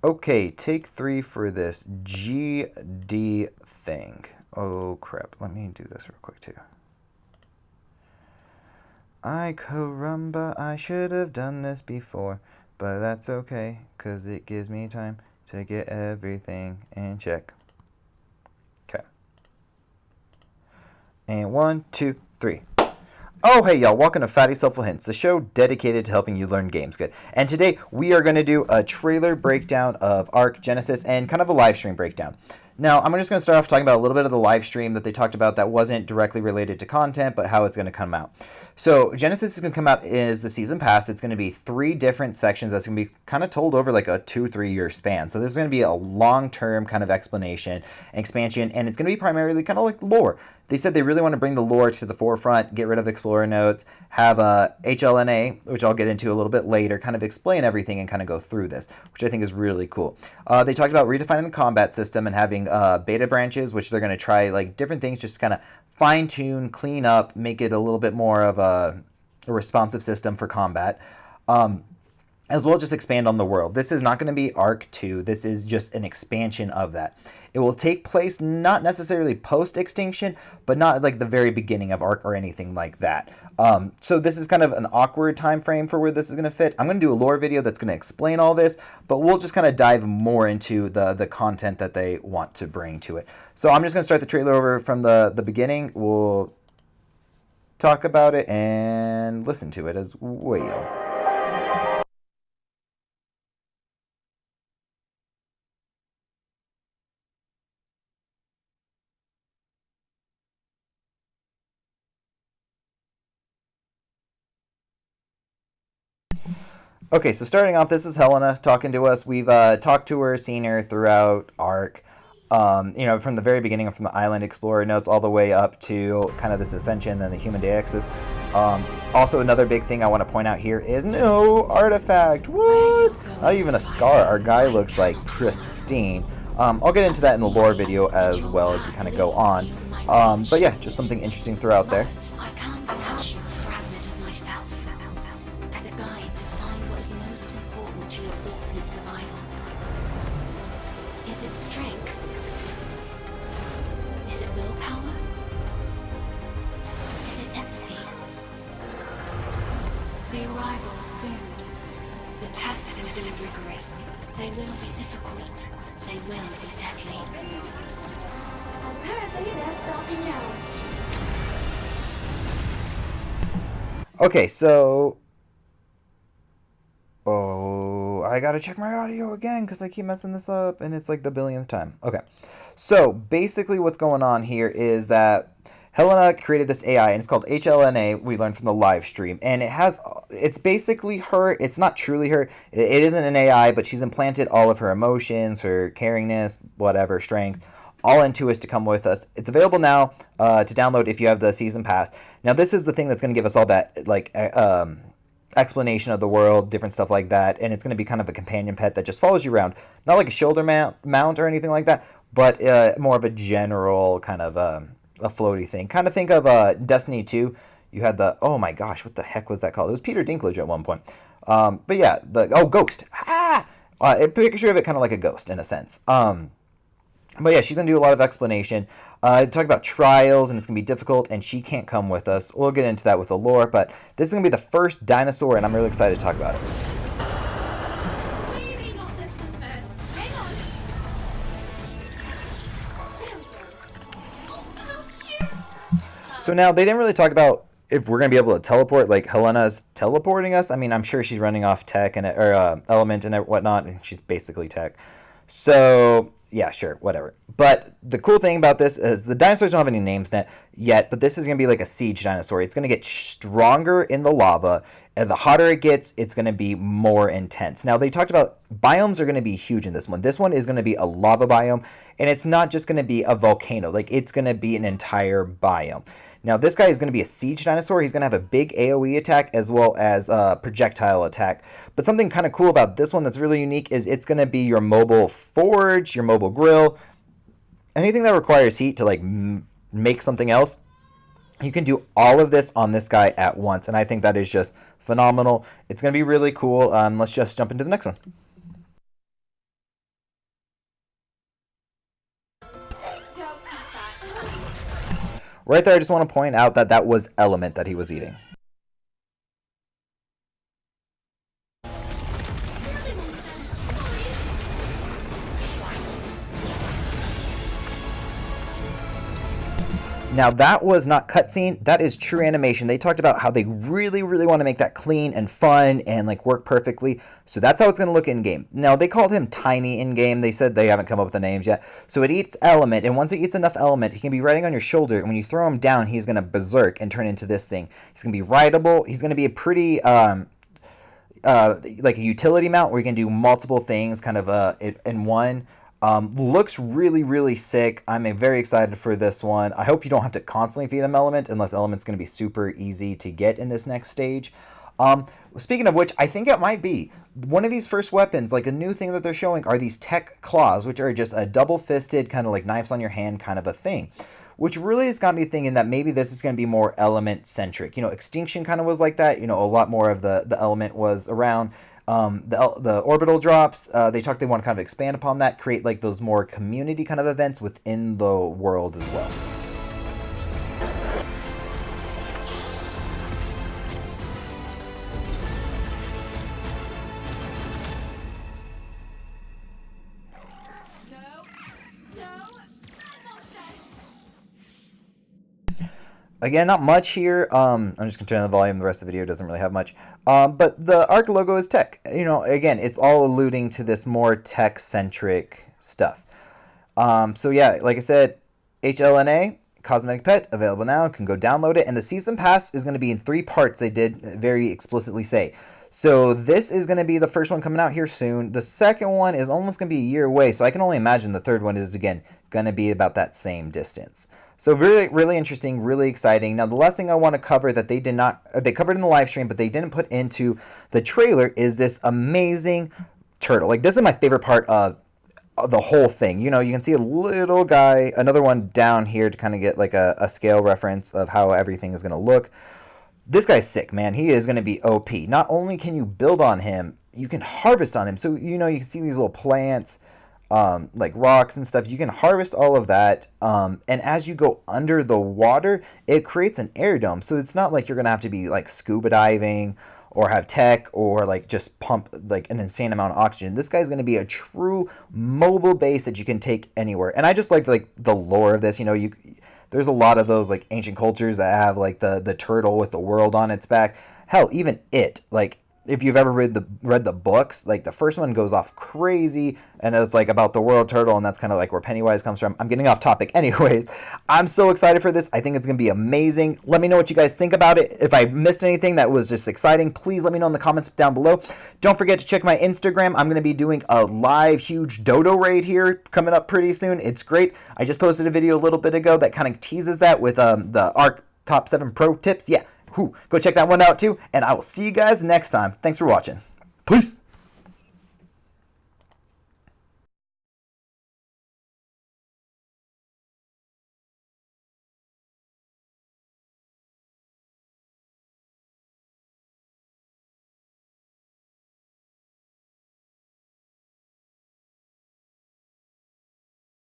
Okay, take 3 for this GD thing. Oh crap, let me do this real quick too. Ay caramba, I should have done this before, but that's okay, cause it gives me time to get everything in check. Okay. And 1, 2, 3. Oh, hey, y'all. Welcome to Fatty Helpful Hints, the show dedicated to helping you learn games good. And today we are going to do a trailer breakdown of Ark Genesis and kind of a live stream breakdown. Now, I'm just going to start off talking about a little bit of the live stream that they talked about that wasn't directly related to content, but how it's going to come out. So, Genesis is going to come out as the season pass. It's going to be 3 different sections that's going to be kind of told over like a 2-3 year span. So, this is going to be a long-term kind of explanation, expansion, and it's going to be primarily kind of like lore. They said they really want to bring the lore to the forefront, get rid of Explorer notes, have a HLNA, which I'll get into a little bit later, kind of explain everything and kind of go through this, which I think is really cool. They talked about redefining the combat system and having beta branches, which they're going to try like different things, just kind of fine tune, clean up, make it a little bit more of a responsive system for combat. As well as just expand on the world. This is not going to be Ark 2. This is just an expansion of that. It will take place not necessarily post-extinction, but not like the very beginning of Ark or anything like that. So this is kind of an awkward time frame for where this is going to fit. I'm going to do a lore video that's going to explain all this, but we'll just kind of dive more into the content that they want to bring to it. So I'm just going to start the trailer over from the beginning. We'll talk about it and listen to it as well. Okay, so starting off, this is Helena talking to us. We've talked to her, seen her throughout Ark. From the very beginning, from the Island Explorer notes all the way up to kind of this Ascension, then the Human Deexis. Also, another big thing I want to point out here is no artifact. What? Not even a scar. Our guy looks like pristine. I'll get into that in the lore video as well as we kind of go on. But yeah, just something interesting throughout there. The arrival soon. The test will be rigorous. They will be difficult. They will be deadly. Apparently they're starting now. Okay, so... Oh, I gotta check my audio again because I keep messing this up and it's like the billionth time. Okay, so basically what's going on here is that Helena created this AI, and it's called HLNA, we learned from the live stream. And it's basically her. It's not truly her. It isn't an AI, but she's implanted all of her emotions, her caringness, whatever, strength, all into us to come with us. It's available now to download if you have the season pass. Now, this is the thing that's going to give us all that, like, explanation of the world, different stuff like that. And it's going to be kind of a companion pet that just follows you around. Not like a shoulder mount or anything like that, but more of a general kind of... a floaty thing. Kind of think of Destiny 2. You had the, oh my gosh, what the heck was that called? It was Peter Dinklage at one point. But yeah, Ghost. A picture of it kind of like a ghost in a sense. But yeah, she's going to do a lot of explanation. Talk about trials, and it's going to be difficult, and she can't come with us. We'll get into that with the lore, but this is going to be the first dinosaur, and I'm really excited to talk about it. So now, they didn't really talk about if we're going to be able to teleport, like Helena's teleporting us. I mean, I'm sure she's running off tech and element and whatnot, and she's basically tech. So, yeah, sure, whatever. But the cool thing about this is the dinosaurs don't have any names yet, but this is going to be like a siege dinosaur. It's going to get stronger in the lava, and the hotter it gets, it's going to be more intense. Now, they talked about biomes are going to be huge in this one. This one is going to be a lava biome, and it's not just going to be a volcano. Like, it's going to be an entire biome. Now, this guy is going to be a siege dinosaur. He's going to have a big AoE attack as well as a projectile attack. But something kind of cool about this one that's really unique is it's going to be your mobile forge, your mobile grill, anything that requires heat to like make something else. You can do all of this on this guy at once, and I think that is just phenomenal. It's going to be really cool. Let's just jump into the next one. Right there, I just want to point out that that was element that he was eating. Now that was not cutscene, that is true animation. They talked about how they really want to make that clean and fun and like work perfectly. So that's how it's going to look in game. Now they called him Tiny in game. They said they haven't come up with the names yet. So it eats element, and once it eats enough element, he can be riding on your shoulder, and when you throw him down, he's going to berserk and turn into this thing. He's going to be rideable. He's going to be a pretty like a utility mount where you can do multiple things kind of in one. Looks really sick. I'm very excited for this one. I hope you don't have to constantly feed him element, unless element's going to be super easy to get in this next stage. Speaking of which, I think it might be one of these first weapons, like a new thing that they're showing, are these tech claws, which are just a double-fisted kind of like knives on your hand kind of a thing, which really has got me thinking that maybe this is going to be more element centric. You know, Extinction kind of was like that. You know, a lot more of the element was around. The orbital drops, they want to kind of expand upon that, create like those more community kind of events within the world as well. Again, not much here. I'm just going to turn on the volume. The rest of the video doesn't really have much. But the Ark logo is tech. You know, again, it's all alluding to this more tech-centric stuff. So yeah, like I said, HLNA, Cosmetic Pet, available now. You can go download it. And the Season Pass is going to be in 3 parts, they did very explicitly say. So this is going to be the first one coming out here soon. The second one is almost going to be a year away. So I can only imagine the third one is, again, going to be about that same distance. So really interesting, really exciting. Now, the last thing I want to cover that they covered in the live stream, but they didn't put into the trailer is this amazing turtle. Like, this is my favorite part of the whole thing. You know, you can see a little guy, another one down here to kind of get like a scale reference of how everything is going to look. This guy's sick, man. He is going to be OP. Not only can you build on him, you can harvest on him. So, you know, you can see these little plants, like rocks and stuff. You can harvest all of that. And as you go under the water, it creates an air dome. So it's not like you're going to have to be like scuba diving or have tech or like just pump like an insane amount of oxygen. This guy's going to be a true mobile base that you can take anywhere. And I just like the lore of this. You know, there's a lot of those like ancient cultures that have like the turtle with the world on its back. Hell, even it, like, if you've ever read the books, like the first one goes off crazy, and it's like about the world turtle, and that's kind of like where Pennywise comes from. I'm getting off topic. Anyways, I'm so excited for this. I think it's going to be amazing. Let me know what you guys think about it. If I missed anything that was just exciting, please let me know in the comments down below. Don't forget to check my Instagram. I'm going to be doing a live huge dodo raid here coming up pretty soon. It's great. I just posted a video a little bit ago that kind of teases that with the Ark Top 7 Pro tips. Yeah. Go check that one out too, and I will see you guys next time. Thanks for watching. Peace!